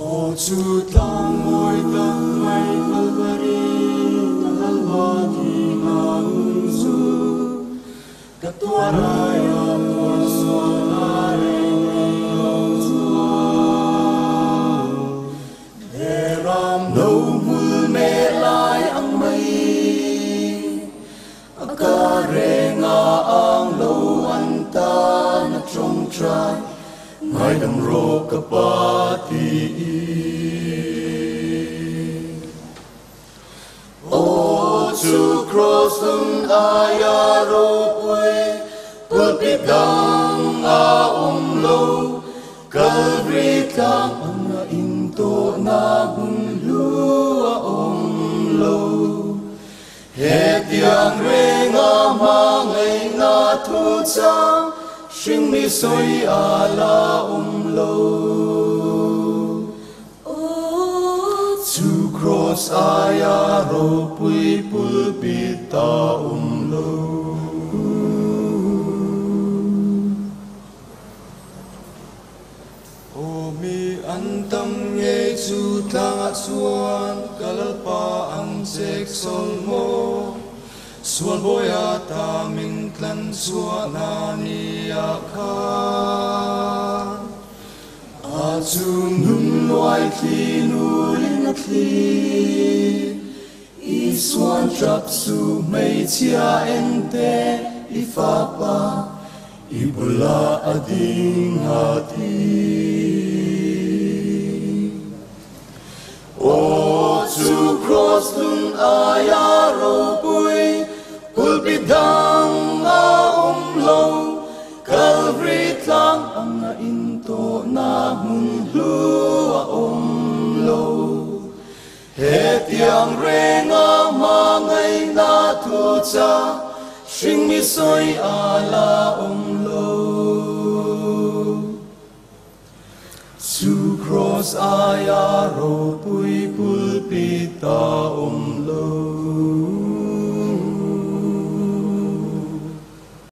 O Chúa tang ngồi tang ngày Calvary Calvary ngang du các tua raya tua suara reng Chúa để ram đâu mul mê lai ang mây ca reng ang lâu an ta na trong trai ngài đâm rô kapati. O chu cross ng ayaro pue pulpit dang lo Calvary tang ang into na bunlua lo het yang renga mangay na tu cha Sing mi soi ala lo to cross ayaro pui pulpita lo O mi antang ye chu tang suan kalpa ang seksol mo Suan boya ta min tlan suana ni akha A chu nun loai thi nu ling thi I suan trap su mei chia ente I fa pa I bula ading hati O chu cross nun ayaro pui Pulpidang lo Calvary tlang ang into na munlua lo Het yang renga mangay na tu cha Sing mi soi ala lo Su cross ayaro pui pulpita